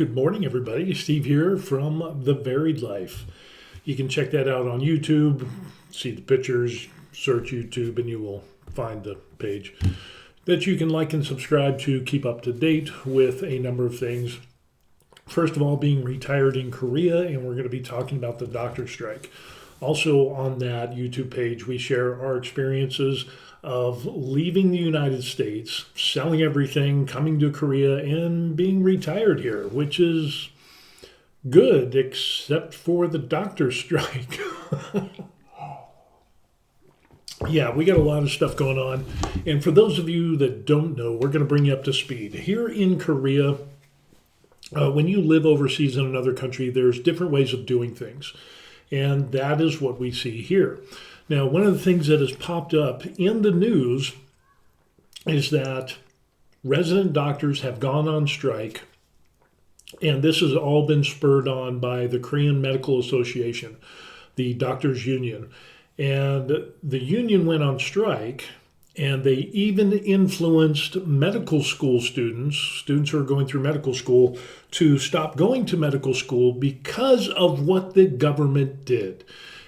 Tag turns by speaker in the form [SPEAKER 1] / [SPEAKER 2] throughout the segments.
[SPEAKER 1] Good morning, everybody. Steve here from The Varied Life. You can check that out on YouTube, see the pictures, search YouTube, and you will find the page that you can like and subscribe to keep up to date with a number of things. First of all, being retired in Korea, and we're going to be talking about the doctor strike. Also, on that YouTube page, we share our experiences of leaving the United States, selling everything, coming to Korea, and being retired here, which is good, except for the doctor strike. Yeah, we got a lot of stuff going on. And for those of you that don't know, we're going to bring you up to speed. Here in Korea, when you live overseas in another country, there's different ways of doing things. And that is what we see here. Now, one of the things that has popped up in the news is that resident doctors have gone on strike, and this has all been spurred on by the Korean Medical Association, the doctors' union. And the union went on strike, and they even influenced medical school students who are going through medical school, to stop going to medical school because of what the government did.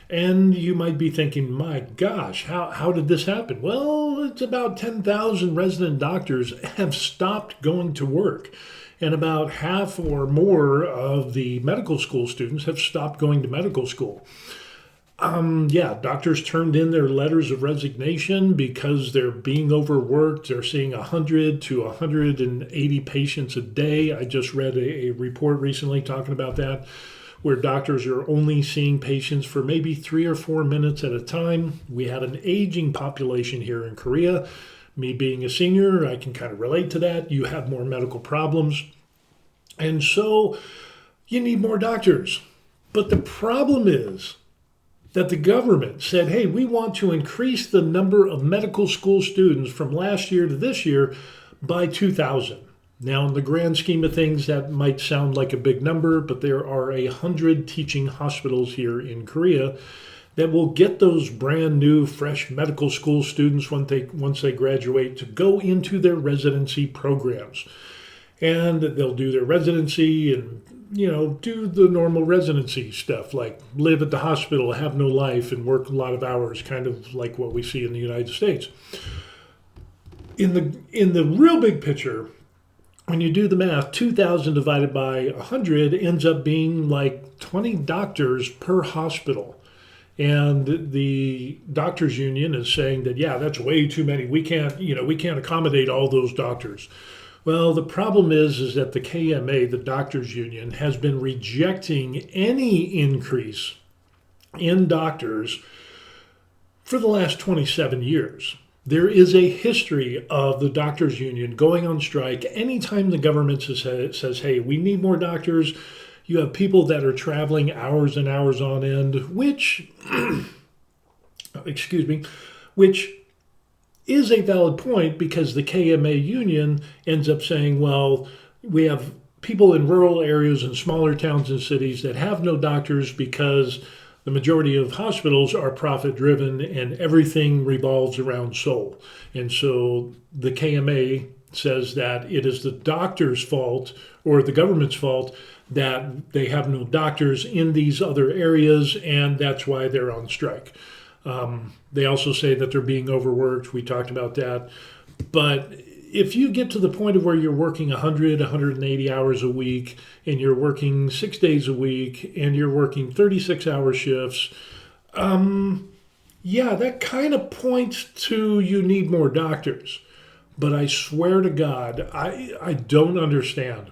[SPEAKER 1] And you might be thinking, my gosh, how did this happen? Well, it's about 10,000 resident doctors have stopped going to work. And about half or more of the medical school students have stopped going to medical school. Doctors turned in their letters of resignation because they're being overworked. They're seeing 100 to 180 patients a day. I just read a report recently talking about that, where doctors are only seeing patients for maybe 3 or 4 minutes at a time. We have an aging population here in Korea. Me being a senior, I can kind of relate to that. You have more medical problems. And so you need more doctors. But the problem is that the government said, hey, we want to increase the number of medical school students from last year to this year by 2,000. Now, in the grand scheme of things, that might sound like a big number, but there are 100 teaching hospitals here in Korea that will get those brand new, fresh medical school students once they graduate to go into their residency programs. And they'll do their residency and, do the normal residency stuff, like live at the hospital, have no life, and work a lot of hours, kind of like what we see in the United States. In the real big picture, when you do the math, 2,000 divided by 100 ends up being like 20 doctors per hospital. And the doctors union is saying that, yeah, that's way too many. We can't accommodate all those doctors. Well, the problem is that the KMA, the doctors union, has been rejecting any increase in doctors for the last 27 years. There is a history of the doctors union going on strike anytime the government says, hey, we need more doctors. You have people that are traveling hours and hours on end, which is a valid point, because the KMA union ends up saying, well, we have people in rural areas and smaller towns and cities that have no doctors because the majority of hospitals are profit driven and everything revolves around Seoul. And so the KMA says that it is the doctor's fault, or the government's fault, that they have no doctors in these other areas, and that's why they're on strike. They also say that they're being overworked. We talked about that. But if you get to the point of where you're working 100, 180 hours a week, and you're working 6 days a week, and you're working 36-hour shifts, that kind of points to you need more doctors. But I swear to God, I don't understand.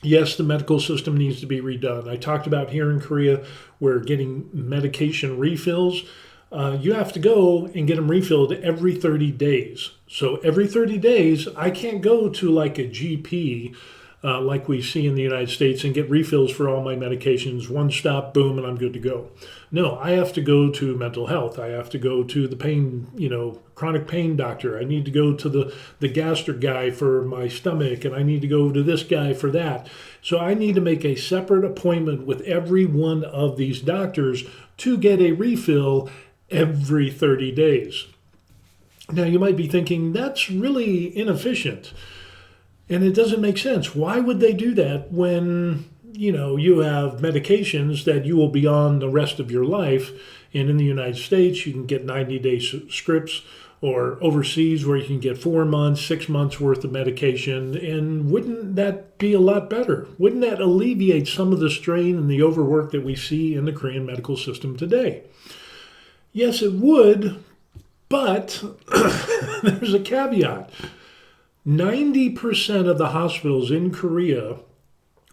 [SPEAKER 1] Yes, the medical system needs to be redone. I talked about here in Korea, where getting medication refills, you have to go and get them refilled every 30 days. So every 30 days, I can't go to like a GP like we see in the United States and get refills for all my medications. One stop, boom, and I'm good to go. No, I have to go to mental health. I have to go to the pain, chronic pain doctor. I need to go to the gastric guy for my stomach, and I need to go to this guy for that. So I need to make a separate appointment with every one of these doctors to get a refill every 30 days. Now, you might be thinking, that's really inefficient. And it doesn't make sense. Why would they do that when, you have medications that you will be on the rest of your life? And in the United States, you can get 90-day scripts, or overseas where you can get 4 months, 6 months worth of medication. And wouldn't that be a lot better? Wouldn't that alleviate some of the strain and the overwork that we see in the Korean medical system today? Yes, it would, but there's a caveat. 90% of the hospitals in Korea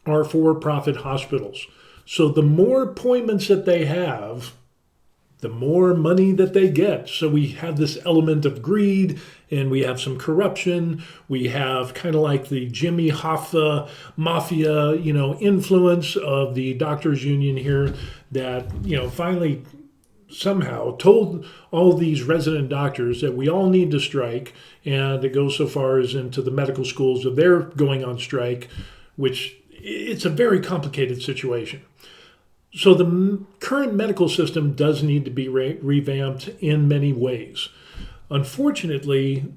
[SPEAKER 1] are for-profit hospitals. So the more appointments that they have, the more money that they get. So we have this element of greed, and we have some corruption. We have kind of like the Jimmy Hoffa mafia, influence of the doctors union here that, finally somehow told all these resident doctors that we all need to strike. And it goes so far as into the medical schools that they're going on strike, which it's a very complicated situation. So the current medical system does need to be revamped in many ways. Unfortunately,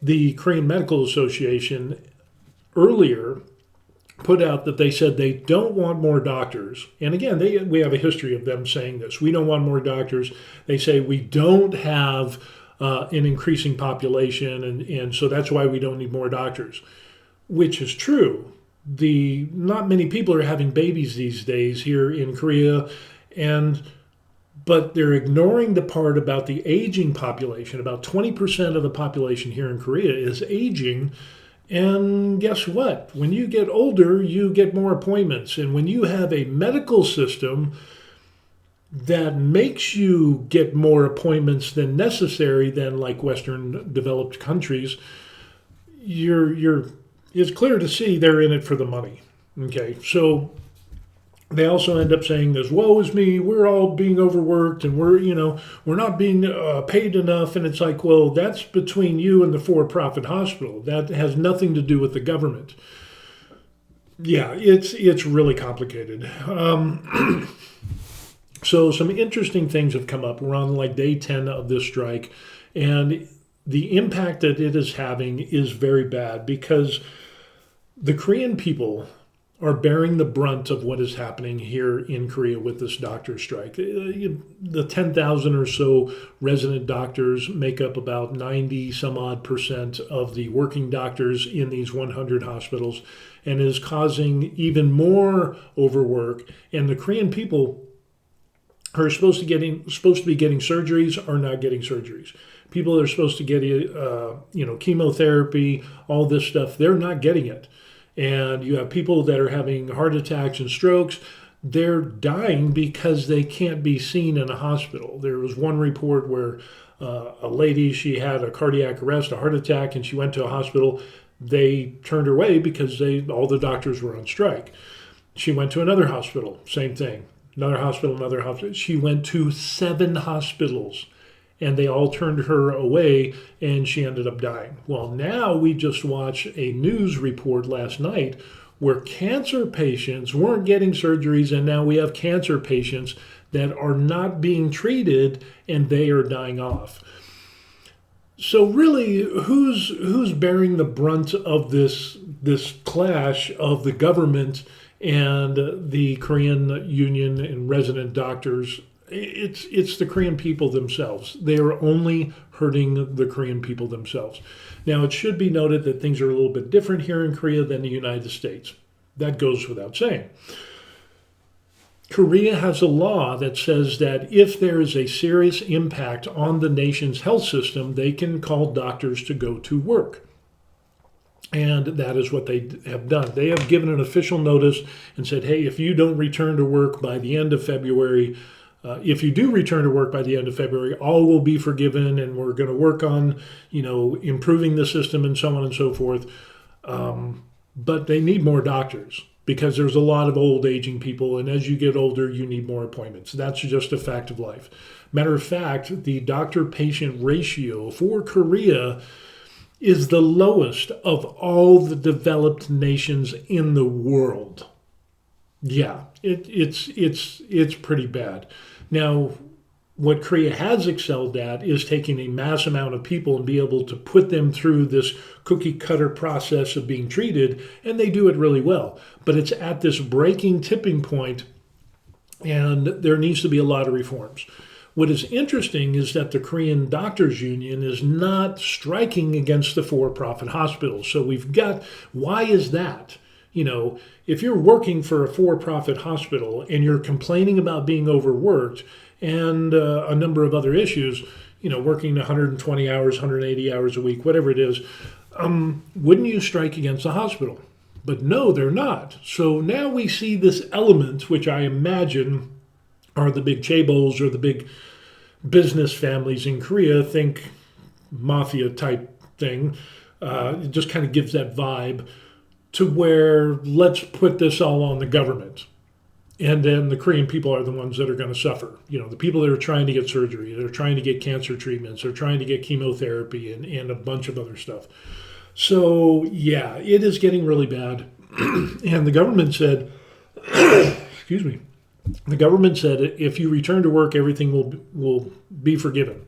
[SPEAKER 1] the Korean Medical Association earlier put out that they said they don't want more doctors. And again, we have a history of them saying this. We don't want more doctors. They say we don't have an increasing population, and so that's why we don't need more doctors, which is true. Not many people are having babies these days here in Korea, but they're ignoring the part about the aging population. About 20% of the population here in Korea is aging. And guess what? When you get older, you get more appointments. And when you have a medical system that makes you get more appointments than necessary than like Western developed countries, it's clear to see they're in it for the money. Okay, so they also end up saying this, woe is me, we're all being overworked and we're not being paid enough. And it's like, well, that's between you and the for-profit hospital. That has nothing to do with the government. Yeah, it's really complicated. So some interesting things have come up. We're on like day 10 of this strike, and the impact that it is having is very bad because the Korean people are bearing the brunt of what is happening here in Korea with this doctor strike. The 10,000 or so resident doctors make up about 90 some odd % of the working doctors in these 100 hospitals, and is causing even more overwork. And the Korean people who are supposed to be getting surgeries are not getting surgeries. People that are supposed to get chemotherapy, all this stuff, they're not getting it. And you have people that are having heart attacks and strokes. They're dying because they can't be seen in a hospital. There was one report where a lady, she had a cardiac arrest, a heart attack, and she went to a hospital. They turned her away because all the doctors were on strike. She went to another hospital, same thing. Another hospital. She went to 7 hospitals, and they all turned her away, and she ended up dying. Well, now we just watched a news report last night where cancer patients weren't getting surgeries, and now we have cancer patients that are not being treated, and they are dying off. So really, who's bearing the brunt of this clash of the government and the Korean union and resident doctors? It's the Korean people themselves. They are only hurting the Korean people themselves. Now, it should be noted that things are a little bit different here in Korea than the United States. That goes without saying. Korea has a law that says that if there is a serious impact on the nation's health system, they can call doctors to go to work. And that is what they have done. They have given an official notice and said, hey, if you don't return to work by the end of February, if you do return to work by the end of February, all will be forgiven, and we're going to work on, improving the system and so on and so forth. But they need more doctors because there's a lot of old aging people, and as you get older, you need more appointments. That's just a fact of life. Matter of fact, the doctor-patient ratio for Korea is the lowest of all the developed nations in the world. Yeah, it's pretty bad. Now, what Korea has excelled at is taking a mass amount of people and be able to put them through this cookie cutter process of being treated, and they do it really well. But it's at this breaking tipping point, and there needs to be a lot of reforms. What is interesting is that the Korean Doctors Union is not striking against the for-profit hospitals. So we've got, why is that? If you're working for a for-profit hospital and you're complaining about being overworked and a number of other issues, working 120 hours, 180 hours a week, whatever it is, wouldn't you strike against the hospital? But no, they're not. So now we see this element, which I imagine are the big chaebols or the big business families in Korea, think mafia type thing. It just kind of gives that vibe to where let's put this all on the government. And then the Korean people are the ones that are going to suffer. The people that are trying to get surgery, they're trying to get cancer treatments, they're trying to get chemotherapy and a bunch of other stuff. So, yeah, it is getting really bad. And the government said, excuse me, the government said if you return to work, everything will be forgiven.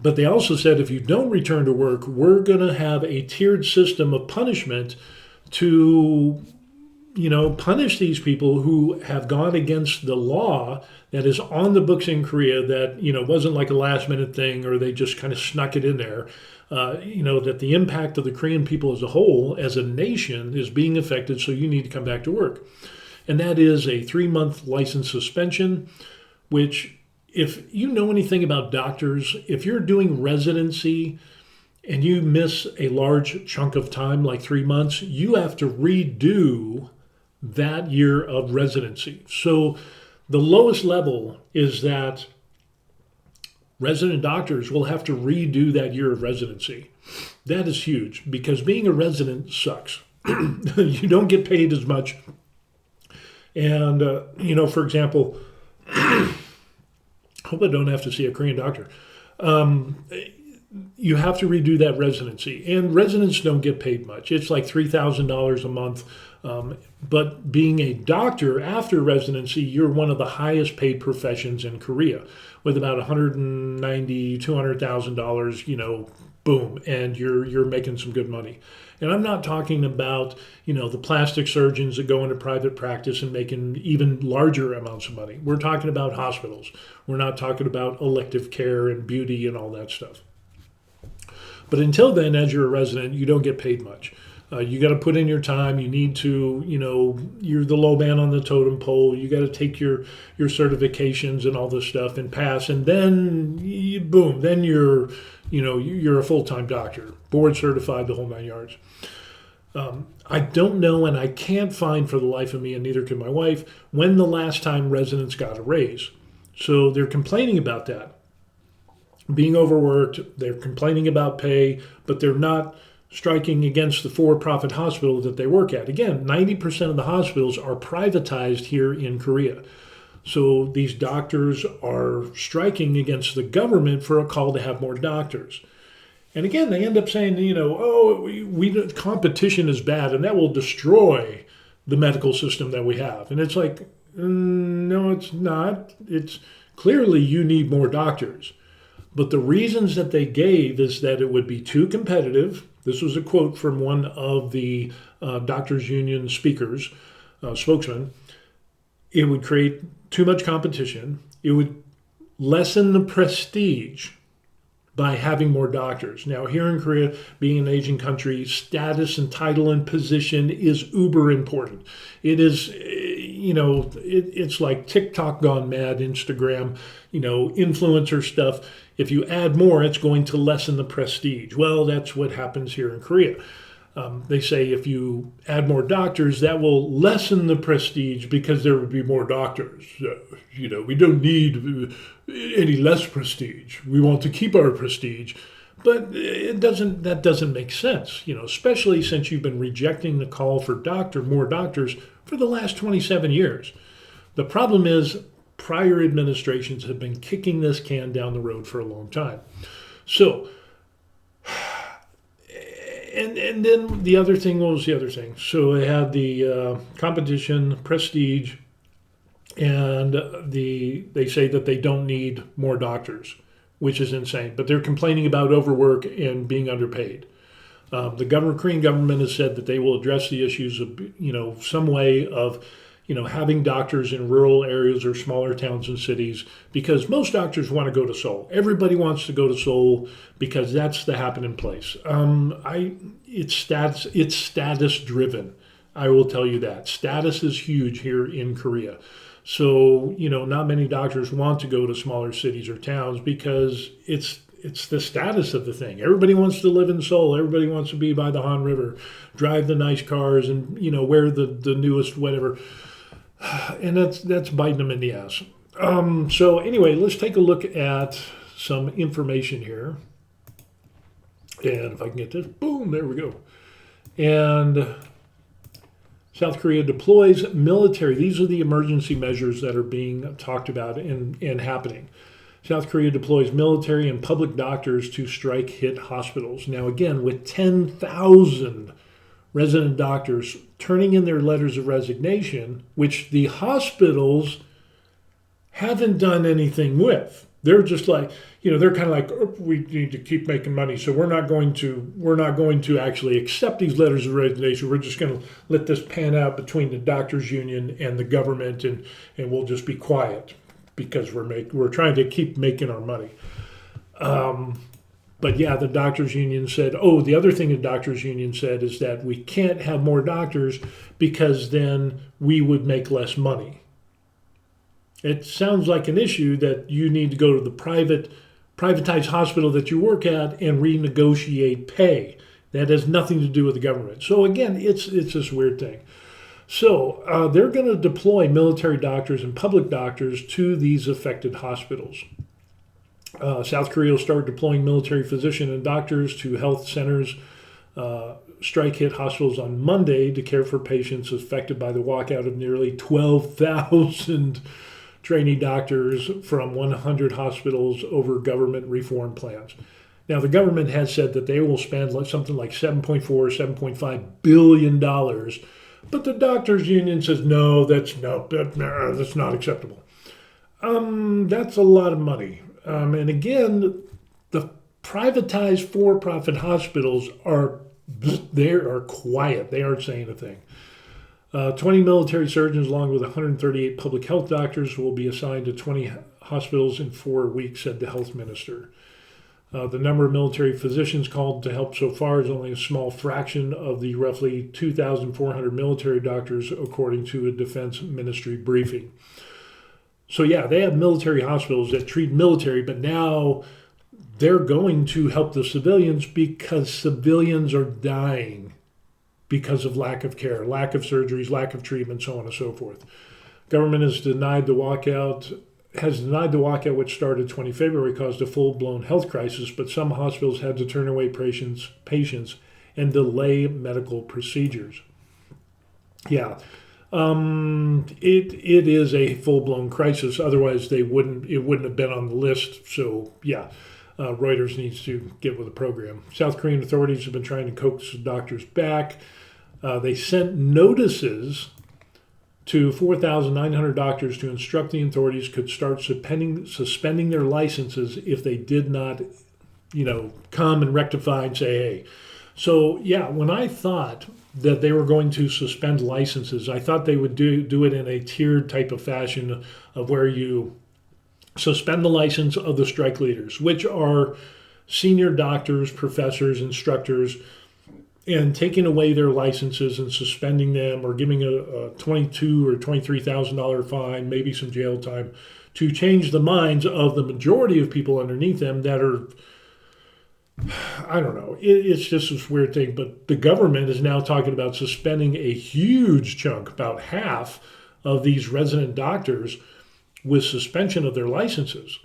[SPEAKER 1] But they also said if you don't return to work, we're going to have a tiered system of punishment to, punish these people who have gone against the law that is on the books in Korea that, wasn't like a last minute thing or they just kind of snuck it in there. That the impact of the Korean people as a whole, as a nation, is being affected, so you need to come back to work. And that is a 3-month license suspension, which, if you know anything about doctors, if you're doing residency and you miss a large chunk of time, like 3 months, you have to redo that year of residency. So the lowest level is that resident doctors will have to redo that year of residency. That is huge because being a resident sucks. You don't get paid as much. And, for example, hope I don't have to see a Korean doctor. You have to redo that residency. And residents don't get paid much. It's like $3,000 a month. But being a doctor after residency, you're one of the highest paid professions in Korea with about $190,000, $200,000, boom, and you're making some good money. And I'm not talking about, the plastic surgeons that go into private practice and making even larger amounts of money. We're talking about hospitals. We're not talking about elective care and beauty and all that stuff. But until then, as you're a resident, you don't get paid much. You got to put in your time. You need to, you're the low man on the totem pole. You got to take your certifications and all this stuff and pass. And then, boom, then you're a full-time doctor, board certified, the whole 9 yards. I don't know, and I can't find for the life of me, and neither can my wife, when the last time residents got a raise. So they're complaining about that. Being overworked, they're complaining about pay, but they're not striking against the for-profit hospital that they work at. Again, 90% of the hospitals are privatized here in Korea. So these doctors are striking against the government for a call to have more doctors. And again, they end up saying, competition is bad and that will destroy the medical system that we have. And it's like, no, it's not. It's clearly you need more doctors. But the reasons that they gave is that it would be too competitive. This was a quote from one of the Doctors Union speakers, spokesman. It would create too much competition. It would lessen the prestige by having more doctors. Now, here in Korea, being an Asian country, status and title and position is uber important. It is, it's like TikTok gone mad, Instagram, influencer stuff. If you add more, it's going to lessen the prestige. Well, that's what happens here in Korea. They say if you add more doctors, that will lessen the prestige because there would be more doctors. We don't need any less prestige. We want to keep our prestige. But that doesn't make sense, especially since you've been rejecting the call for more doctors for the last 27 years. The problem is prior administrations have been kicking this can down the road for a long time. So, and then the other thing, what was the other thing? So they had the competition, prestige, and they say that they don't need more doctors, which is insane. But they're complaining about overwork and being underpaid. The Korean government has said that they will address the issues of, some way of, having doctors in rural areas or smaller towns and cities, because most doctors want to go to Seoul. Everybody wants to go to Seoul because that's the happening place. It's status driven. I will tell you that status is huge here in Korea. So, not many doctors want to go to smaller cities or towns because it's the status of the thing. Everybody wants to live in Seoul. Everybody wants to be by the Han River, drive the nice cars, and wear the newest whatever. And that's biting them in the ass. So anyway, let's take a look at some information here. And if I can get this, boom, there we go. And South Korea deploys military. These are the emergency measures that are being talked about and happening. South Korea deploys military and public doctors to strike-hit hospitals. Now, again, with 10,000 resident doctors turning in their letters of resignation, which the hospitals haven't done anything with. They're just like, they're kind of like, oh, we need to keep making money, so we're not going to actually accept these letters of resignation. We're just going to let this pan out between the doctors union and the government, and we'll just be quiet because we're trying to keep making our money. But yeah, the doctors union said, the other thing the doctors union said is that we can't have more doctors because then we would make less money. It sounds like an issue that you need to go to the privatized hospital that you work at and renegotiate pay. That has nothing to do with the government. So again, it's this weird thing. So they're going to deploy military doctors and public doctors to these affected hospitals. South Korea will start deploying military physicians and doctors to health centers, strike-hit hospitals on Monday to care for patients affected by the walkout of nearly 12,000 trainee doctors from 100 hospitals over government reform plans. Now, the government has said that they will spend something like $7.4 or $7.5 billion, but the doctors union says, that's not acceptable. That's a lot of money. And again, the privatized for-profit hospitals are quiet. They aren't saying a thing. 20 military surgeons along with 138 public health doctors will be assigned to 20 hospitals in 4 weeks, said the health minister. The number of military physicians called to help so far is only a small fraction of the roughly 2,400 military doctors, according to a defense ministry briefing. So yeah, they have military hospitals that treat military, but now they're going to help the civilians because civilians are dying because of lack of care, lack of surgeries, lack of treatment, so on and so forth. Government has denied the walkout, which started 20 February, caused a full-blown health crisis, but some hospitals had to turn away patients and delay medical procedures. Yeah. It is a full-blown crisis. Otherwise, it wouldn't have been on the list. So, yeah, Reuters needs to get with the program. South Korean authorities have been trying to coax doctors back. They sent notices to 4,900 doctors to instruct the authorities could start suspending their licenses if they did not, come and rectify and say, hey. So, yeah, when I thought that they were going to suspend licenses, I thought they would do it in a tiered type of fashion of where you suspend the license of the strike leaders, which are senior doctors, professors, instructors, and taking away their licenses and suspending them or giving a $22,000 or $23,000 fine, maybe some jail time, to change the minds of the majority of people underneath them that are, I don't know, it's just this weird thing. But the government is now talking about suspending a huge chunk, about half of these resident doctors, with suspension of their licenses.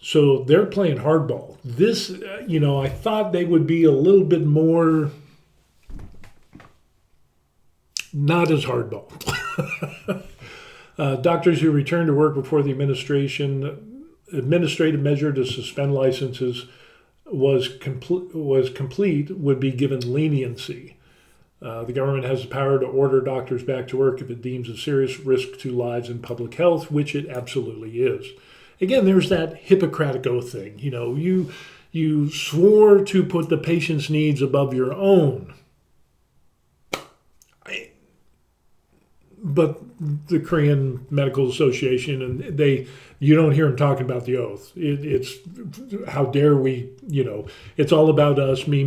[SPEAKER 1] So they're playing hardball. This, I thought they would be a little bit more, not as hardball. Doctors who return to work before the administrative measure to suspend licenses was complete would be given leniency. The government has the power to order doctors back to work if it deems a serious risk to lives and public health, which it absolutely is. Again, there's that Hippocratic oath thing. You swore to put the patient's needs above your own. But the Korean Medical Association, and you don't hear them talking about the oath. It's how dare we, it's all about us, me,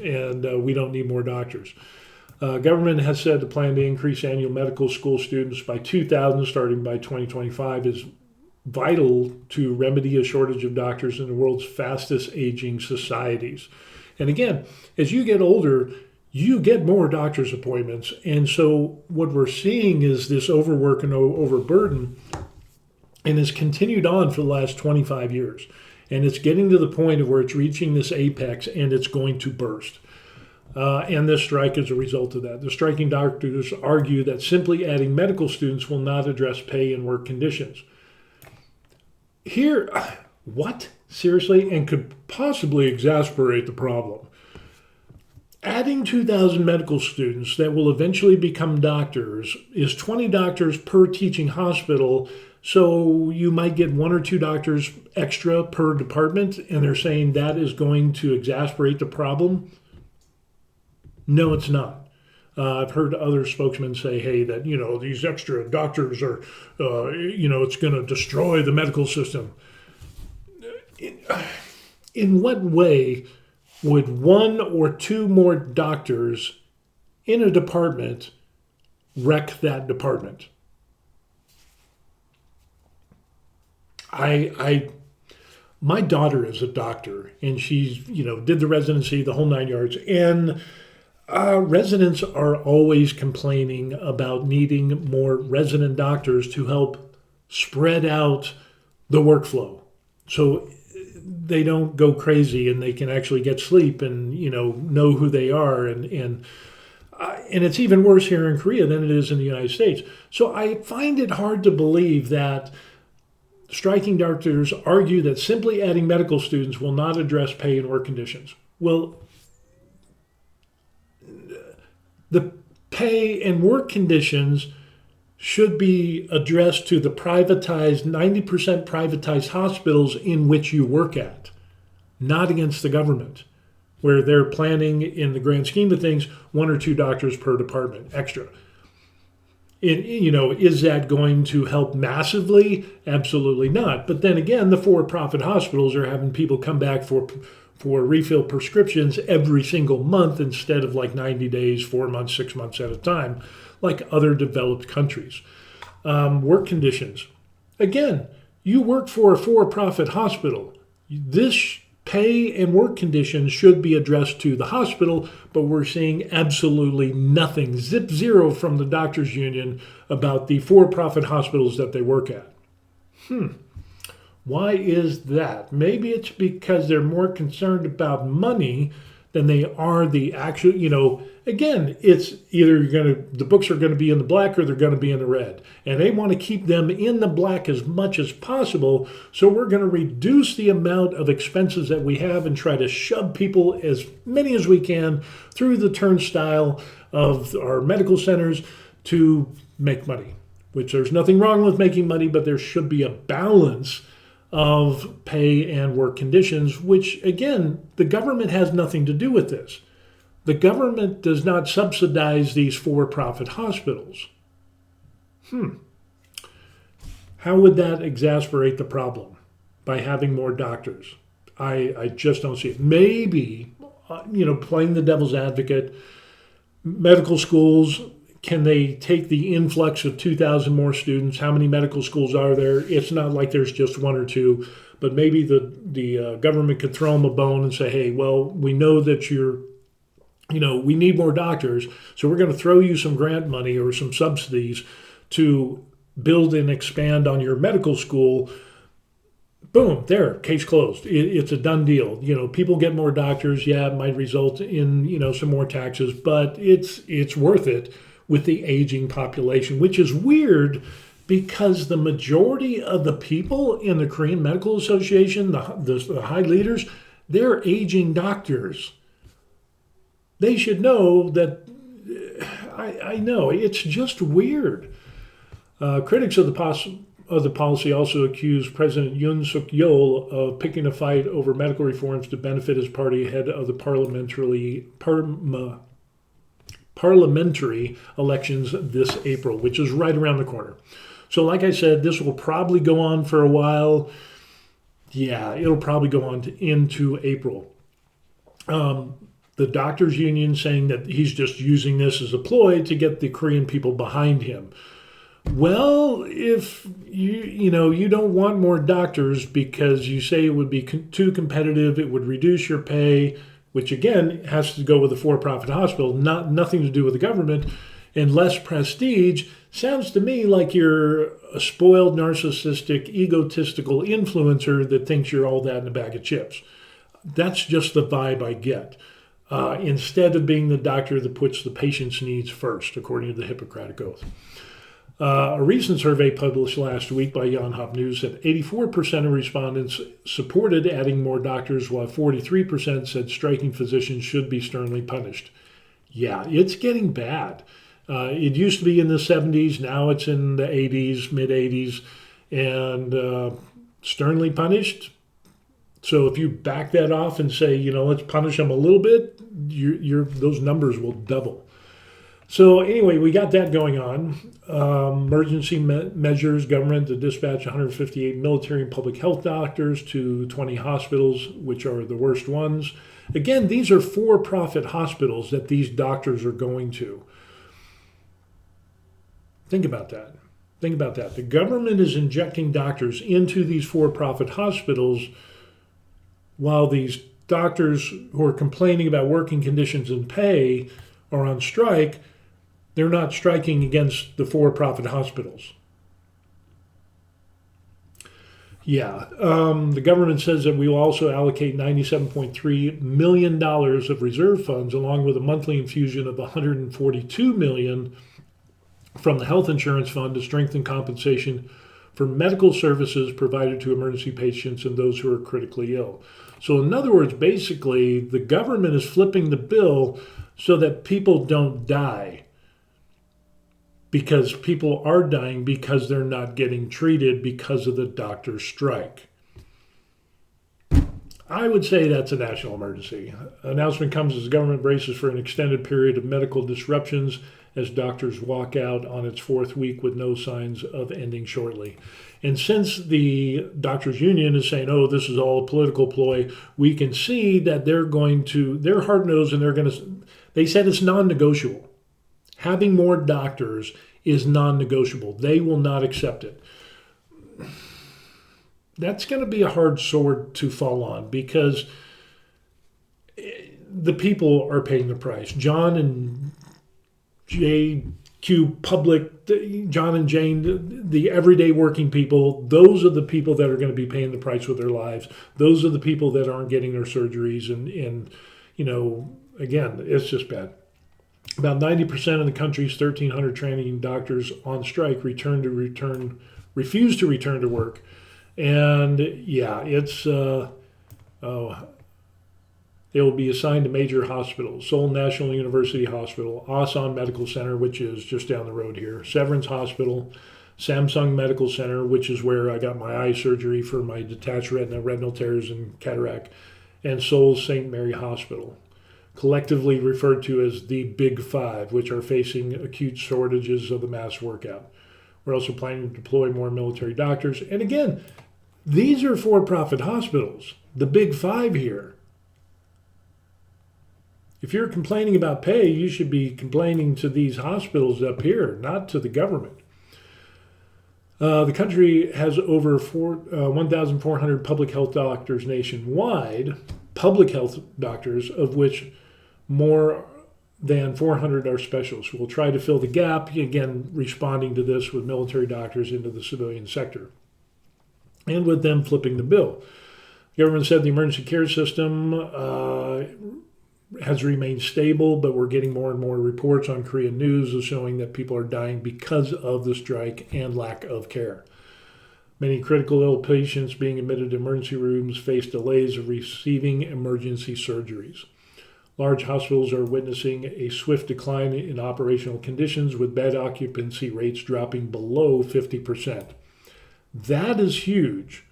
[SPEAKER 1] and we don't need more doctors. Government has said the plan to increase annual medical school students by 2,000 starting by 2025 is vital to remedy a shortage of doctors in the world's fastest aging societies. And again, as you get older, you get more doctor's appointments. And so what we're seeing is this overwork and overburden, and it's continued on for the last 25 years. And it's getting to the point of where it's reaching this apex and it's going to burst. And this strike is a result of that. The striking doctors argue that simply adding medical students will not address pay and work conditions. Here, what? Seriously? And could possibly exasperate the problem. Adding 2,000 medical students that will eventually become doctors is 20 doctors per teaching hospital, so you might get 1 or 2 doctors extra per department, and they're saying that is going to exasperate the problem? No, it's not. I've heard other spokesmen say, hey, that, these extra doctors are, it's going to destroy the medical system. In what way would 1 or 2 more doctors in a department wreck that department? My daughter is a doctor, and she's, did the residency, the whole 9 yards, and residents are always complaining about needing more resident doctors to help spread out the workflow. So they don't go crazy and they can actually get sleep and, know who they are. And it's even worse here in Korea than it is in the United States. So I find it hard to believe that striking doctors argue that simply adding medical students will not address pay and work conditions. Well, the pay and work conditions should be addressed to the privatized, 90% privatized hospitals in which you work at, not against the government, where they're planning, in the grand scheme of things, 1 or 2 doctors per department extra. Is that going to help massively? Absolutely not. But then again, the for-profit hospitals are having people come back for refill prescriptions every single month instead of like 90 days, 4 months, 6 months at a time, like other developed countries. Work conditions. Again, you work for a for-profit hospital. This pay and work conditions should be addressed to the hospital, but we're seeing absolutely nothing, zero from the doctors union about the for-profit hospitals that they work at. Why is that? Maybe it's because they're more concerned about money than they are the actual, again, it's either the books are going to be in the black or they're going to be in the red. And they want to keep them in the black as much as possible. So we're going to reduce the amount of expenses that we have and try to shove people, as many as we can, through the turnstile of our medical centers to make money, which there's nothing wrong with making money, but there should be a balance of pay and work conditions, which, again, the government has nothing to do with this. The government does not subsidize these for-profit hospitals. How would that exasperate the problem? By having more doctors? I just don't see it. Maybe, playing the devil's advocate, medical schools, can they take the influx of 2,000 more students? How many medical schools are there? It's not like there's just 1 or 2, but maybe the government could throw them a bone and say, hey, well, we know that we need more doctors, so we're going to throw you some grant money or some subsidies to build and expand on your medical school. Boom, there, case closed. It's a done deal. People get more doctors. Yeah, it might result in, some more taxes, but it's worth it with the aging population, which is weird because the majority of the people in the Korean Medical Association, the high leaders, they're aging doctors. They should know that I know, it's just weird. Critics of the policy also accuse President Yoon Suk Yeol of picking a fight over medical reforms to benefit his party ahead of the parliamentary elections this April, which is right around the corner. So, like I said, this will probably go on for a while. Yeah, it'll probably go on into April. The doctors' union saying that he's just using this as a ploy to get the Korean people behind him. Well, if you don't want more doctors because you say it would be too competitive, it would reduce your pay, which again has to go with a for-profit hospital, nothing to do with the government, and less prestige, sounds to me like you're a spoiled, narcissistic, egotistical influencer that thinks you're all that in a bag of chips. That's just the vibe I get. Instead of being the doctor that puts the patient's needs first, according to the Hippocratic Oath. A recent survey published last week by Yonhap News said 84% of respondents supported adding more doctors, while 43% said striking physicians should be sternly punished. Yeah, it's getting bad. It used to be in the 70s, now it's in the 80s, mid-80s, and sternly punished. So if you back that off and say, let's punish them a little bit, those numbers will double. So anyway, we got that going on. Emergency measures, government to dispatch 158 military and public health doctors to 20 hospitals, which are the worst ones. Again, these are for-profit hospitals that these doctors are going to. Think about that. The government is injecting doctors into these for-profit hospitals while these doctors who are complaining about working conditions and pay are on strike. They're not striking against the for-profit hospitals. Yeah, the government says that we will also allocate $97.3 million of reserve funds, along with a monthly infusion of $142 million from the health insurance fund to strengthen compensation for medical services provided to emergency patients and those who are critically ill. So in other words, basically, the government is flipping the bill so that people don't die. Because people are dying because they're not getting treated because of the doctor's strike. I would say that's a national emergency. Announcement comes as the government braces for an extended period of medical disruptions as doctors walk out on its fourth week with no signs of ending shortly. And since the doctors' union is saying, this is all a political ploy, we can see that they're hard-nosed and they said it's non-negotiable. Having more doctors is non-negotiable. They will not accept it. That's going to be a hard sword to fall on because the people are paying the price. John and JQ Public, John and Jane, the everyday working people, those are the people that are going to be paying the price with their lives. Those are the people that aren't getting their surgeries. And again, it's just bad. About 90% of the country's 1,300 training doctors on strike refuse to return to work. And yeah, they will be assigned to major hospitals: Seoul National University Hospital, Asan Medical Center, which is just down the road here, Severance Hospital, Samsung Medical Center, which is where I got my eye surgery for my detached retina, retinal tears, and cataract, and Seoul's St. Mary Hospital, collectively referred to as the Big Five, which are facing acute shortages of the mass workout. We're also planning to deploy more military doctors. And again, these are for-profit hospitals, the Big Five here. If you're complaining about pay, you should be complaining to these hospitals up here, not to the government. The country has over 1,400 public health doctors nationwide, public health doctors, of which more than 400 are specialists. We'll try to fill the gap, again, responding to this with military doctors into the civilian sector, and with them flipping the bill. The government said the emergency care system has remained stable, but we're getting more and more reports on Korean news showing that people are dying because of the strike and lack of care. Many critical ill patients being admitted to emergency rooms face delays of receiving emergency surgeries. Large hospitals are witnessing a swift decline in operational conditions, with bed occupancy rates dropping below 50%. That is huge.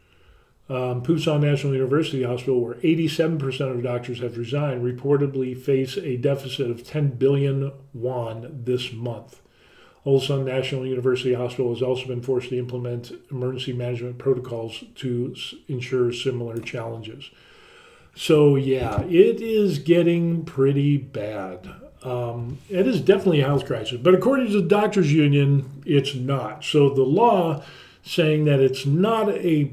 [SPEAKER 1] Pusan National University Hospital, where 87% of doctors have resigned, reportedly face a deficit of 10 billion won this month. Ulsan National University Hospital has also been forced to implement emergency management protocols to ensure similar challenges. So yeah, it is getting pretty bad. It is definitely a health crisis, but according to the doctors union, it's not. So the law saying that it's not a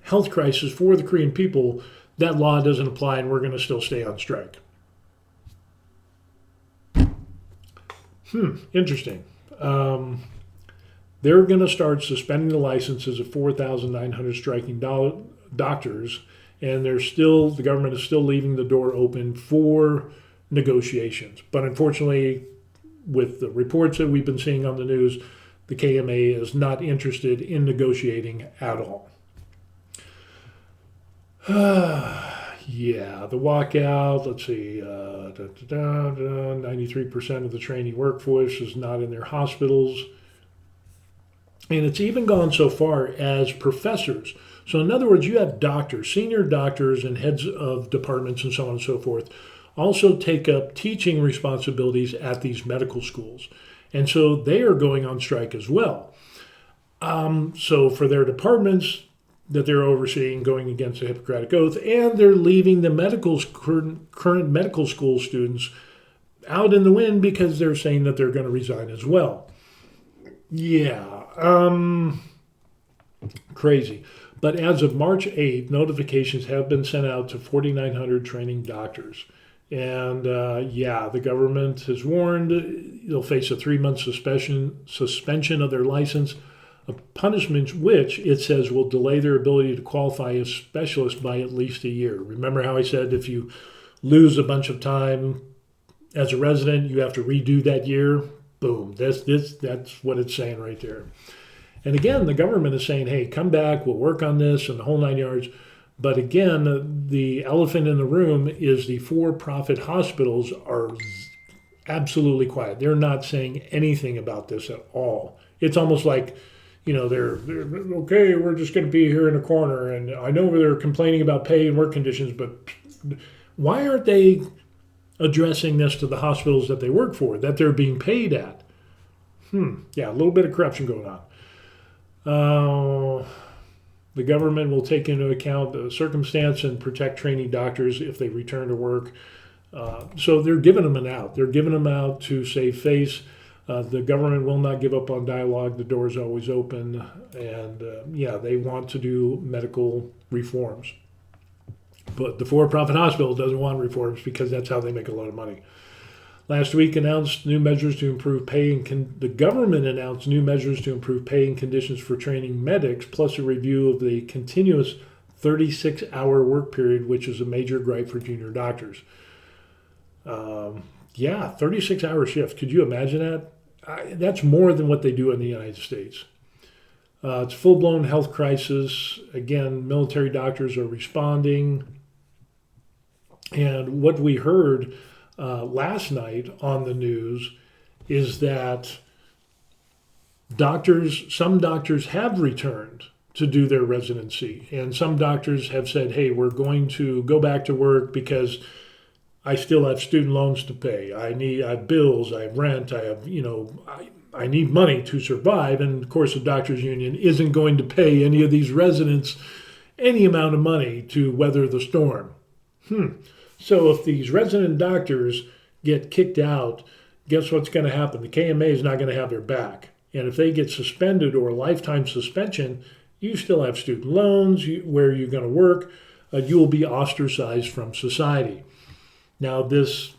[SPEAKER 1] health crisis for the Korean people, that law doesn't apply, and we're going to still stay on strike. Interesting. They're going to start suspending the licenses of 4,900 striking doctors, and the government is still leaving the door open for negotiations. But unfortunately, with the reports that we've been seeing on the news, the KMA is not interested in negotiating at all. Yeah, the walkout, let's see, 93% of the trainee workforce is not in their hospitals. And it's even gone so far as professors. So in other words, you have doctors, senior doctors and heads of departments and so on and so forth, also take up teaching responsibilities at these medical schools. And so they are going on strike as well. So for their departments that they're overseeing, going against the Hippocratic Oath, and they're leaving the current medical school students out in the wind because they're saying that they're going to resign as well. Yeah, crazy. But as of March 8th, notifications have been sent out to 4,900 training doctors. And the government has warned they'll face a 3-month suspension of their license, a punishment which it says will delay their ability to qualify as specialists by at least a year. Remember how I said if you lose a bunch of time as a resident, you have to redo that year? Boom. That's what it's saying right there. And again, the government is saying, hey, come back, we'll work on this and the whole 9 yards. But again, the elephant in the room is the for-profit hospitals are absolutely quiet. They're not saying anything about this at all. It's almost like, they're okay, we're just going to be here in a corner. And I know they're complaining about pay and work conditions, but why aren't they addressing this to the hospitals that they work for, that they're being paid at? Yeah, a little bit of corruption going on. The government will take into account the circumstance and protect trainee doctors if they return to work. So they're giving them an out. They're giving them out to save face. The government will not give up on dialogue. The door is always open. And they want to do medical reforms. But the for-profit hospital doesn't want reforms because that's how they make a lot of money. Last week announced new measures to improve pay the government announced new measures to improve pay and conditions for training medics, plus a review of the continuous 36-hour work period, which is a major gripe for junior doctors. 36-hour shift. Could you imagine that? That's more than what they do in the United States. It's a full-blown health crisis. Again, military doctors are responding. And what we heard last night on the news is that some doctors have returned to do their residency. And some doctors have said, hey, we're going to go back to work because I still have student loans to pay. I have bills, I have rent, I need money to survive. And of course, the doctors union isn't going to pay any of these residents any amount of money to weather the storm. So if these resident doctors get kicked out, guess what's going to happen? The KMA is not going to have their back. And if they get suspended or a lifetime suspension, you still have student loans, where you're going to work. You will be ostracized from society. Now, this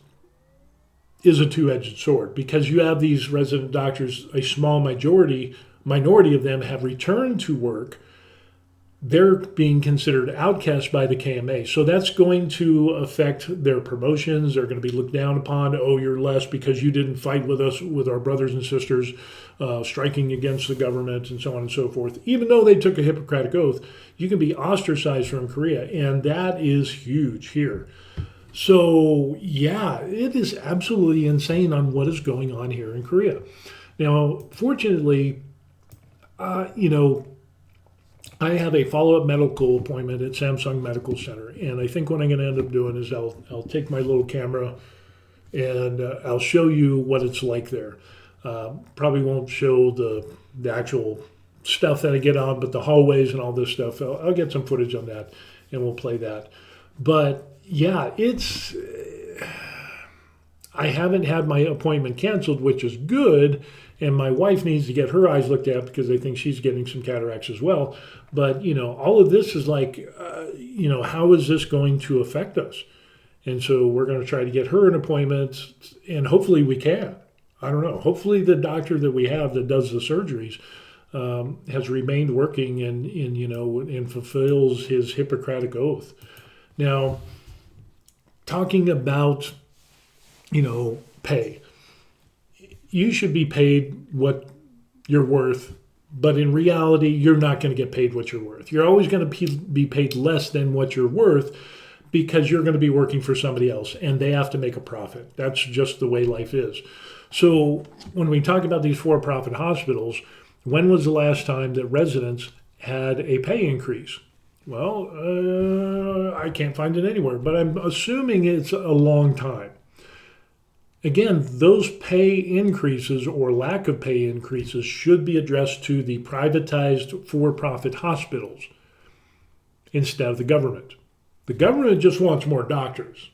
[SPEAKER 1] is a two-edged sword because you have these resident doctors, a small minority of them have returned to work. They're being considered outcasts by the KMA. So that's going to affect their promotions. They're going to be looked down upon. Oh, you're less because you didn't fight with us, with our brothers and sisters, striking against the government and so on and so forth. Even though they took a Hippocratic Oath, you can be ostracized from Korea. And that is huge here. So, yeah, it is absolutely insane on what is going on here in Korea. Now, fortunately, you know, I have a follow-up medical appointment at Samsung Medical Center, and I think what I'm going to end up doing is I'll take my little camera and I'll show you what it's like there. Probably won't show the actual stuff that I get on, but the hallways and all this stuff. I'll get some footage on that, and we'll play that. But yeah, it's I haven't had my appointment canceled, which is good. And my wife needs to get her eyes looked at because I think she's getting some cataracts as well. But, all of this is like, how is this going to affect us? And so we're going to try to get her an appointment, and hopefully we can. I don't know. Hopefully the doctor that we have that does the surgeries has remained working and fulfills his Hippocratic oath. Now, talking about, pay. You should be paid what you're worth, but in reality, you're not going to get paid what you're worth. You're always going to be paid less than what you're worth because you're going to be working for somebody else and they have to make a profit. That's just the way life is. So when we talk about these for-profit hospitals, when was the last time that residents had a pay increase? Well, I can't find it anywhere, but I'm assuming it's a long time. Again, those pay increases or lack of pay increases should be addressed to the privatized for-profit hospitals instead of the government. The government just wants more doctors.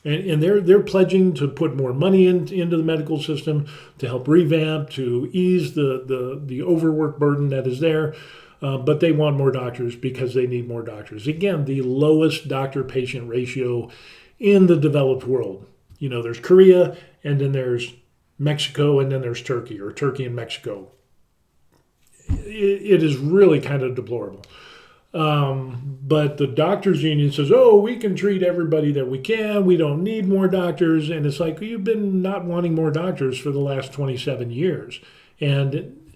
[SPEAKER 1] And they're pledging to put more money into the medical system to help revamp, to ease the overwork burden that is there. But they want more doctors because they need more doctors. Again, the lowest doctor-patient ratio in the developed world. There's Korea, and then there's Mexico, and then there's Turkey, or Turkey and Mexico. It is really kind of deplorable. But the doctors union says, we can treat everybody that we can. We don't need more doctors. And it's like, you've been not wanting more doctors for the last 27 years. And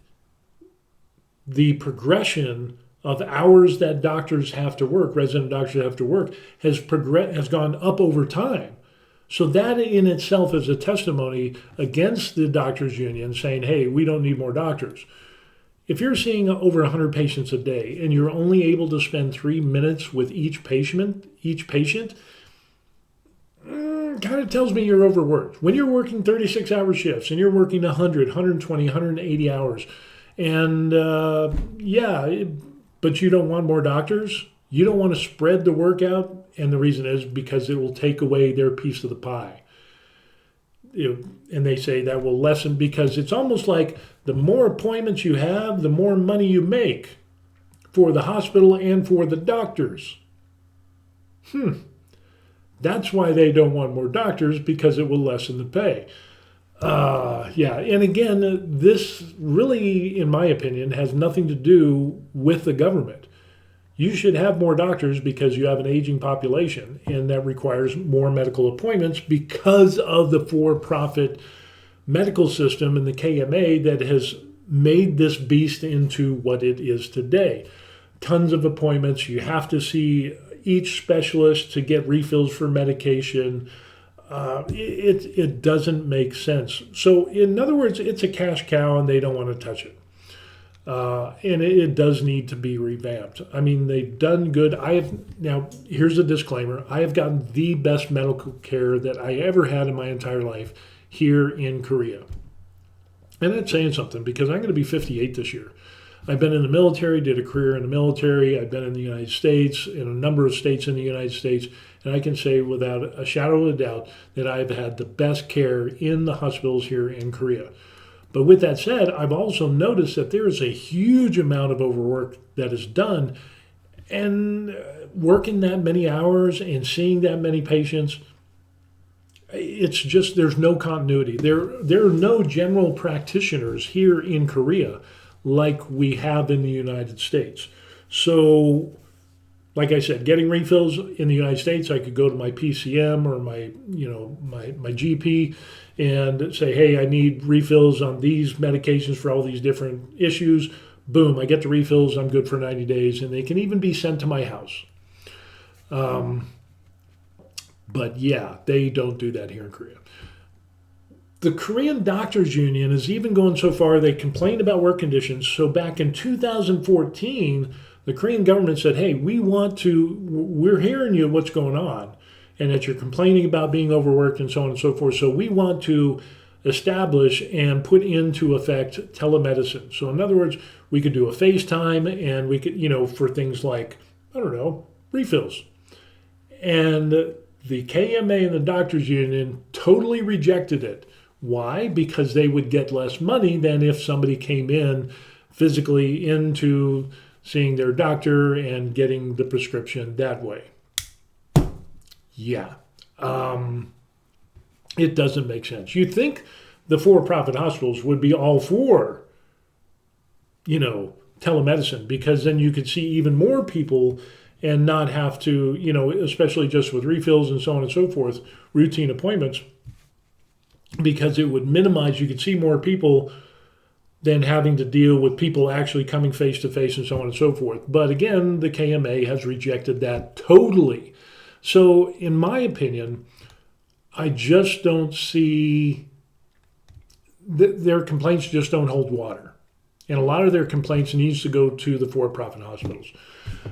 [SPEAKER 1] the progression of hours that doctors have to work, resident doctors have to work, has gone up over time. So that in itself is a testimony against the doctors union saying, hey, we don't need more doctors. If you're seeing over 100 patients a day and you're only able to spend 3 minutes with each patient, kind of tells me you're overworked. When you're working 36-hour shifts and you're working 100, 120, 180 hours, and but you don't want more doctors, you don't want to spread the work out, and the reason is because it will take away their piece of the pie. And they say that will lessen, because it's almost like the more appointments you have, the more money you make for the hospital and for the doctors. That's why they don't want more doctors, because it will lessen the pay. And again, this really, in my opinion, has nothing to do with the government. You should have more doctors because you have an aging population, and that requires more medical appointments because of the for-profit medical system and the KMA that has made this beast into what it is today. Tons of appointments. You have to see each specialist to get refills for medication. It doesn't make sense. So in other words, it's a cash cow and they don't want to touch it. And it does need to be revamped. I mean, they've done good. Now, here's a disclaimer. I have gotten the best medical care that I ever had in my entire life here in Korea. And that's saying something, because I'm going to be 58 this year. I've been in the military, did a career in the military. I've been in the United States, in a number of states in the United States. And I can say without a shadow of a doubt that I've had the best care in the hospitals here in Korea. But with that said, I've also noticed that there is a huge amount of overwork that is done, and working that many hours and seeing that many patients, it's just, there's no continuity. There are no general practitioners here in Korea like we have in the United States. So, like I said, getting refills in the United States, I could go to my PCM or my GP and say, hey, I need refills on these medications for all these different issues. Boom, I get the refills, I'm good for 90 days, and they can even be sent to my house. But yeah, they don't do that here in Korea. The Korean Doctors Union is even going so far they complained about work conditions. So back in 2014, the Korean government said, hey, we're hearing you what's going on and that you're complaining about being overworked and so on and so forth. So we want to establish and put into effect telemedicine. So in other words, we could do a FaceTime and we could, for things like, I don't know, refills. And the KMA and the Doctors Union totally rejected it. Why? Because they would get less money than if somebody came in physically into seeing their doctor and getting the prescription that way. Yeah. It doesn't make sense. You'd think the for-profit hospitals would be all for, telemedicine, because then you could see even more people and not have to, especially just with refills and so on and so forth, routine appointments, because it would minimize, you could see more people than having to deal with people actually coming face to face and so on and so forth. But again, the KMA has rejected that totally. So in my opinion, I just don't see, their complaints just don't hold water. And a lot of their complaints needs to go to the for-profit hospitals.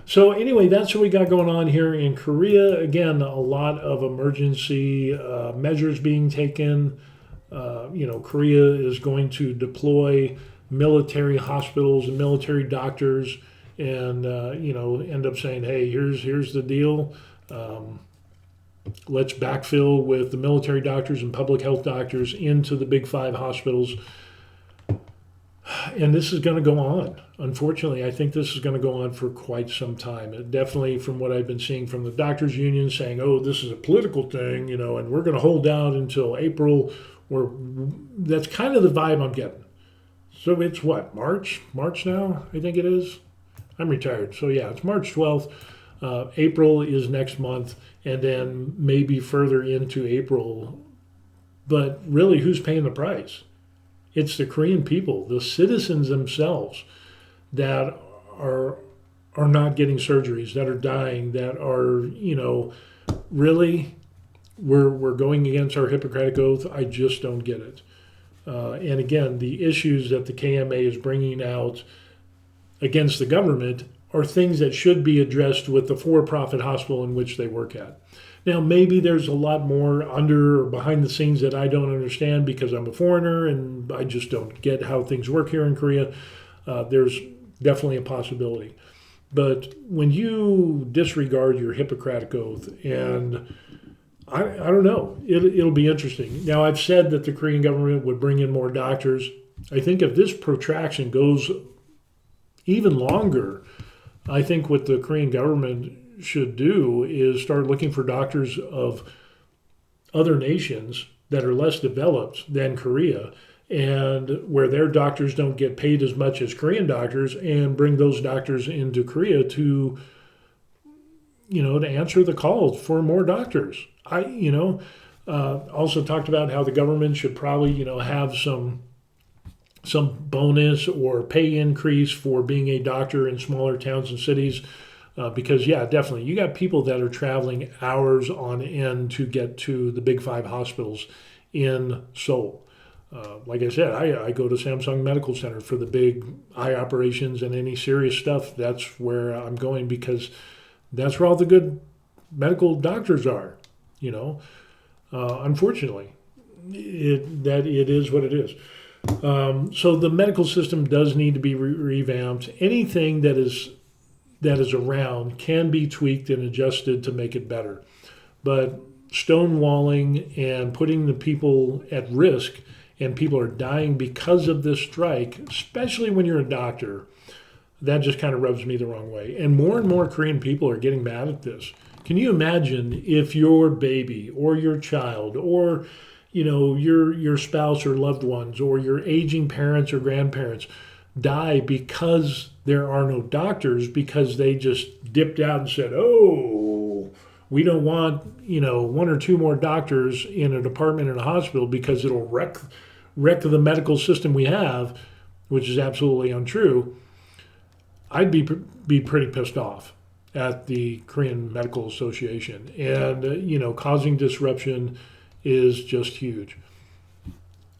[SPEAKER 1] So anyway, that's what we got going on here in Korea. Again, a lot of emergency measures being taken. Korea is going to deploy military hospitals and military doctors and, end up saying, hey, here's the deal. Let's backfill with the military doctors and public health doctors into the big five hospitals. And this is going to go on. Unfortunately, I think this is going to go on for quite some time. It definitely, from what I've been seeing from the doctors' union, saying, oh, this is a political thing, and we're going to hold out until April. That's kind of the vibe I'm getting. So it's what, March now, I think it is? I'm retired. So yeah, it's March 12th. April is next month, and then maybe further into April. But really, who's paying the price? It's the Korean people, the citizens themselves, that are not getting surgeries, that are dying, that are, really, we're going against our Hippocratic Oath. I just don't get it. And again, the issues that the KMA is bringing out against the government are things that should be addressed with the for-profit hospital in which they work at. Now, maybe there's a lot more under or behind the scenes that I don't understand because I'm a foreigner and I just don't get how things work here in Korea. There's definitely a possibility. But when you disregard your Hippocratic Oath, and I don't know, it'll be interesting. Now, I've said that the Korean government would bring in more doctors. I think if this protraction goes even longer, I think what the Korean government should do is start looking for doctors of other nations that are less developed than Korea and where their doctors don't get paid as much as Korean doctors, and bring those doctors into Korea to answer the call for more doctors. Also talked about how the government should probably, have some bonus or pay increase for being a doctor in smaller towns and cities. Because, yeah, definitely, you got people that are traveling hours on end to get to the big five hospitals in Seoul. Like I said, I go to Samsung Medical Center for the big eye operations and any serious stuff. That's where I'm going because that's where all the good medical doctors are, Unfortunately, it is what it is. So the medical system does need to be revamped. Anything that is around can be tweaked and adjusted to make it better. But stonewalling and putting the people at risk, and people are dying because of this strike, especially when you're a doctor, that just kind of rubs me the wrong way. And more Korean people are getting mad at this. Can you imagine if your baby or your child or your spouse or loved ones or your aging parents or grandparents die because there are no doctors, because they just dipped out and said, oh, we don't want, one or two more doctors in a department in a hospital because it'll wreck the medical system we have, which is absolutely untrue. I'd be pretty pissed off. at the Korean Medical Association. And, causing disruption is just huge.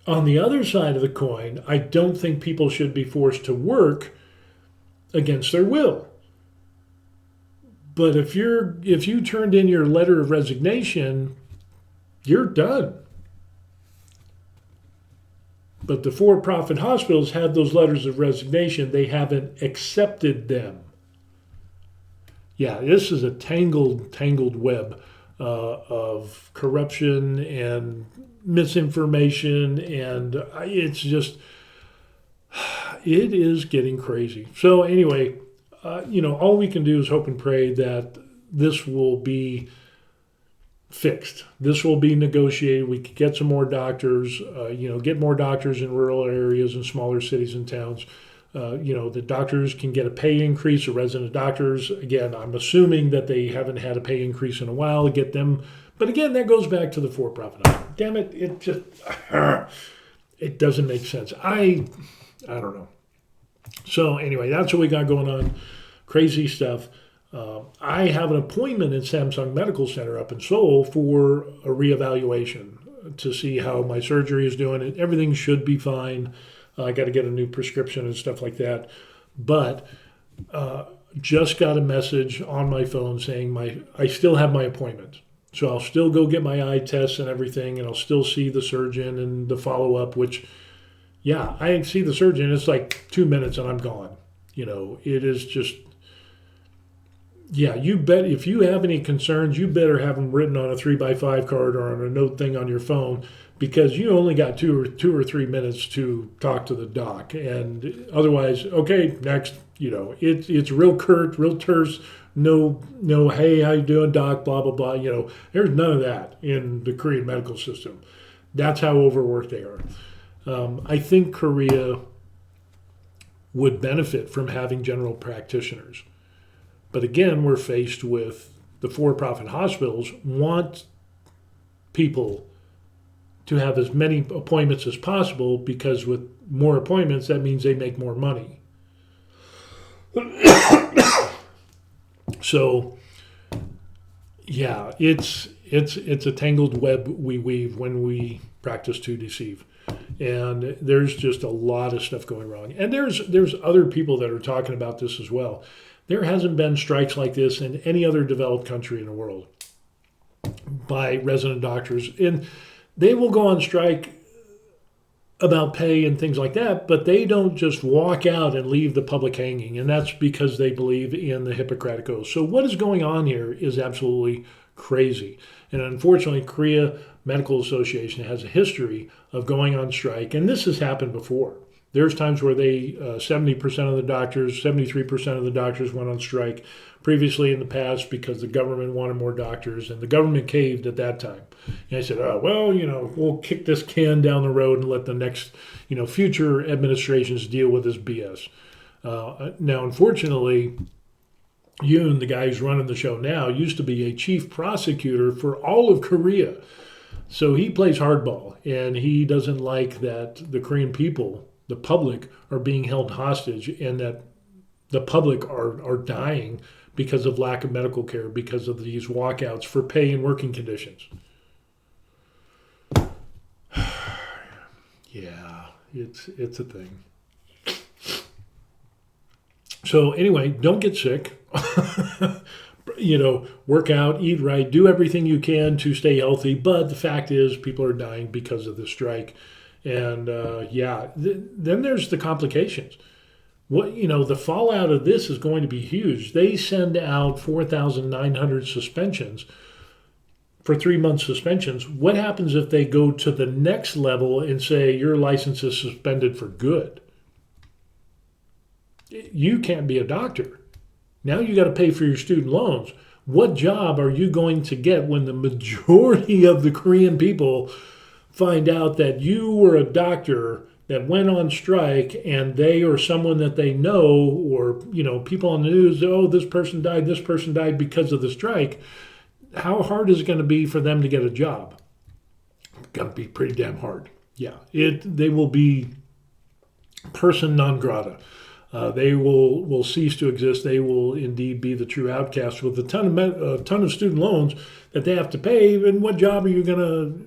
[SPEAKER 1] On the other side of the coin, I don't think people should be forced to work against their will. But if you turned in your letter of resignation, you're done. But the for-profit hospitals had those letters of resignation. They haven't accepted them. Yeah, this is a tangled web of corruption and misinformation, and it is getting crazy. So anyway, all we can do is hope and pray that this will be fixed. This will be negotiated. We can get some more doctors, get more doctors in rural areas and smaller cities and towns. The doctors can get a pay increase, the resident doctors. Again, I'm assuming that they haven't had a pay increase in a while to get them. But again, that goes back to the for-profit. Damn it, it doesn't make sense. I don't know. So anyway, that's what we got going on. Crazy stuff. I have an appointment at Samsung Medical Center up in Seoul for a reevaluation to see how my surgery is doing. Everything should be fine. I got to get a new prescription and stuff like that. But just got a message on my phone saying I still have my appointment. So I'll still go get my eye tests and everything, and I'll still see the surgeon and the follow-up, which, yeah, I see the surgeon. It's like 2 minutes and I'm gone. It is just, yeah, you bet if you have any concerns, you better have them written on a 3x5 card or on a note thing on your phone, because you only got two or 3 minutes to talk to the doc. And otherwise, okay, next, it's real curt, real terse. No, hey, how you doing, doc, blah, blah, blah. There's none of that in the Korean medical system. That's how overworked they are. I think Korea would benefit from having general practitioners. But again, we're faced with the for-profit hospitals want people to have as many appointments as possible, because with more appointments, that means they make more money. So, yeah, it's a tangled web we weave when we practice to deceive. And there's just a lot of stuff going wrong. And there's other people that are talking about this as well. There hasn't been strikes like this in any other developed country in the world by resident doctors. And they will go on strike about pay and things like that, but they don't just walk out and leave the public hanging. And that's because they believe in the Hippocratic Oath. So what is going on here is absolutely crazy. And unfortunately, Korea Medical Association has a history of going on strike. And this has happened before. There's times where 70% of the doctors, 73% of the doctors went on strike previously in the past because the government wanted more doctors, and the government caved at that time. And I said, we'll kick this can down the road and let the next, future administrations deal with this BS. Now, unfortunately, Yoon, the guy who's running the show now, used to be a chief prosecutor for all of Korea. So he plays hardball, and he doesn't like that the Korean people, the public, are being held hostage, and that the public are dying because of lack of medical care, because of these walkouts for pay and working conditions. Yeah, it's a thing. So anyway, don't get sick. Work out, eat right, do everything you can to stay healthy. But the fact is, people are dying because of the strike. And then there's the complications. The fallout of this is going to be huge. They send out 4,900 suspensions for 3-month suspensions. What happens if they go to the next level and say your license is suspended for good? You can't be a doctor. Now you got to pay for your student loans. What job are you going to get when the majority of the Korean people find out that you were a doctor that went on strike, and they or someone that they know, or people on the news, this person died because of the strike? How hard is it going to be for them to get a job? It's going to be pretty damn hard. Yeah, they will be person non grata. They will cease to exist. They will indeed be the true outcasts with a ton of student loans that they have to pay. And what job are you going to?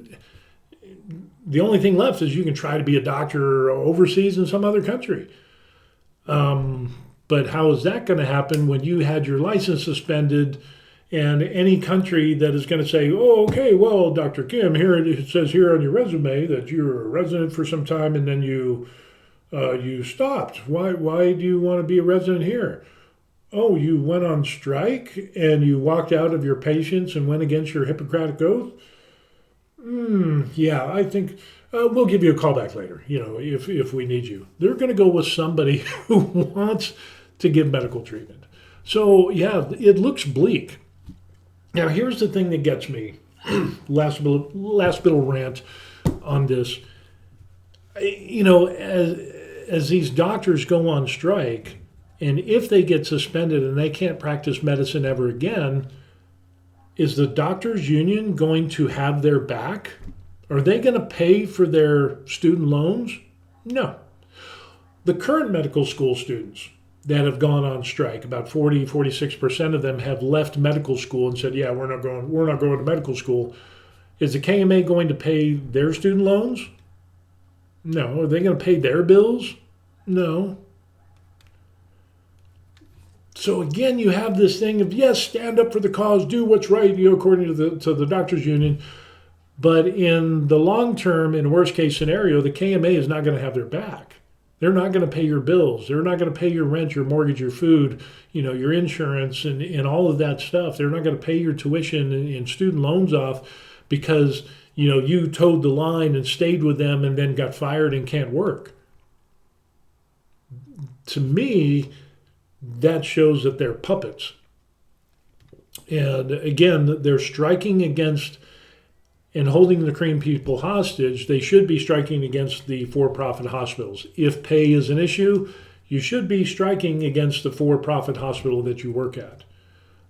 [SPEAKER 1] The only thing left is you can try to be a doctor overseas in some other country. But how is that going to happen when you had your license suspended? And any country that is going to say, oh, okay, well, Dr. Kim, here it says here on your resume that you're a resident for some time and then you stopped. Why do you want to be a resident here? Oh, you went on strike and you walked out of your patients and went against your Hippocratic oath? Yeah, I think we'll give you a call back later, if we need you. They're going to go with somebody who wants to give medical treatment. So, yeah, it looks bleak. Now, here's the thing that gets me. last bit of rant on this. As these doctors go on strike, and if they get suspended and they can't practice medicine ever again, is the doctors' union going to have their back? Are they going to pay for their student loans? No. The current medical school students that have gone on strike, about 46% of them have left medical school and said, yeah, we're not going to medical school. Is the KMA going to pay their student loans? No. Are they going to pay their bills? No. So again, you have this thing of, yes, stand up for the cause, do what's right, according to the doctors union. But in the long term, in worst case scenario, the KMA is not going to have their back. They're not going to pay your bills. They're not going to pay your rent, your mortgage, your food, your insurance and all of that stuff. They're not going to pay your tuition and student loans off because, you towed the line and stayed with them and then got fired and can't work. To me, that shows that they're puppets. And again, they're striking against and holding the Korean people hostage. They should be striking against the for-profit hospitals. If pay is an issue, you should be striking against the for-profit hospital that you work at.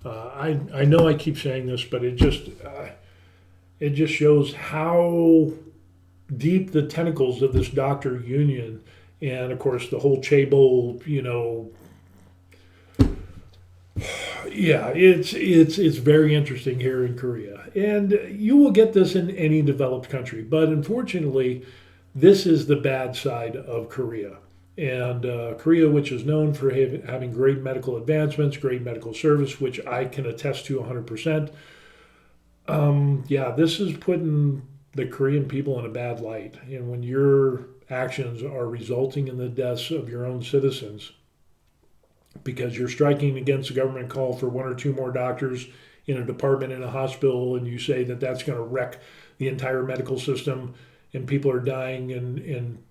[SPEAKER 1] I know I keep saying this, but it just shows how deep the tentacles of this doctor union and, of course, the whole Chaebol, yeah, it's very interesting here in Korea. And you will get this in any developed country. But unfortunately, this is the bad side of Korea. And Korea, which is known for having great medical advancements, great medical service, which I can attest to 100%. This is putting the Korean people in a bad light. And when your actions are resulting in the deaths of your own citizens, because you're striking against the government call for one or two more doctors in a department in a hospital, and you say that that's going to wreck the entire medical system and people are dying. And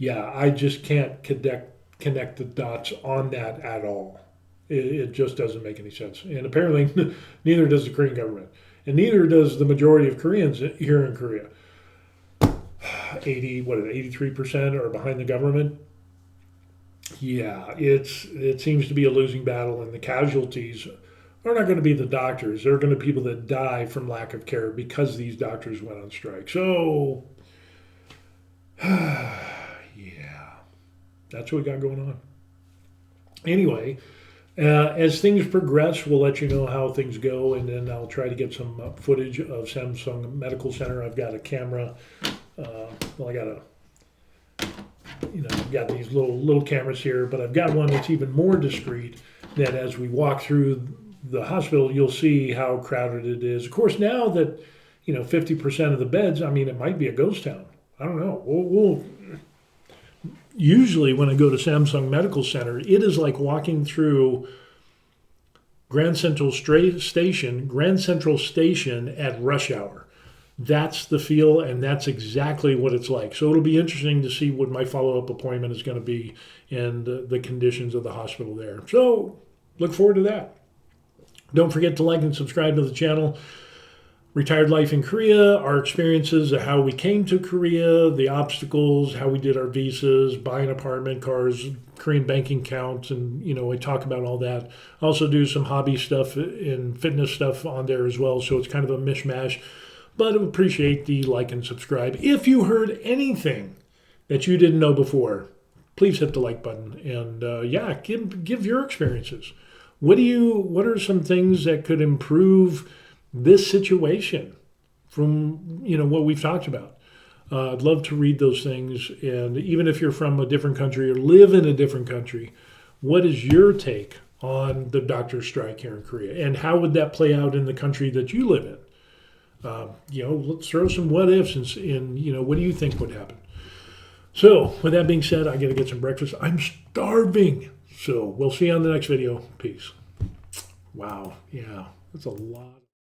[SPEAKER 1] I just can't connect the dots on that at all. It just doesn't make any sense. And apparently neither does the Korean government. And neither does the majority of Koreans here in Korea. 83% are behind the government. Yeah, it seems to be a losing battle, and the casualties are not going to be the doctors. They're going to be people that die from lack of care because these doctors went on strike. So, yeah, that's what we got going on. Anyway, as things progress, we'll let you know how things go, and then I'll try to get some footage of Samsung Medical Center. I've got a camera. I've got these little cameras here, but I've got one that's even more discreet that as we walk through the hospital, you'll see how crowded it is. Of course, now that, 50% of the beds, it might be a ghost town. I don't know. Usually when I go to Samsung Medical Center, it is like walking through Grand Central Station at rush hour. That's the feel, and that's exactly what it's like. So it'll be interesting to see what my follow-up appointment is going to be and the conditions of the hospital there. So look forward to that. Don't forget to like and subscribe to the channel. Retired Life in Korea, our experiences of how we came to Korea, the obstacles, how we did our visas, buying apartment, cars, Korean banking accounts, and, I talk about all that. Also do some hobby stuff and fitness stuff on there as well, so it's kind of a mishmash. But I appreciate the like and subscribe. If you heard anything that you didn't know before, please hit the like button. And yeah, give your experiences. What are some things that could improve this situation from what we've talked about? I'd love to read those things. And even if you're from a different country or live in a different country, what is your take on the doctor strike here in Korea? And how would that play out in the country that you live in? Let's throw some what ifs and what do you think would happen? So with that being said, I got to get some breakfast. I'm starving. So we'll see you on the next video. Peace. Wow. Yeah, that's a lot.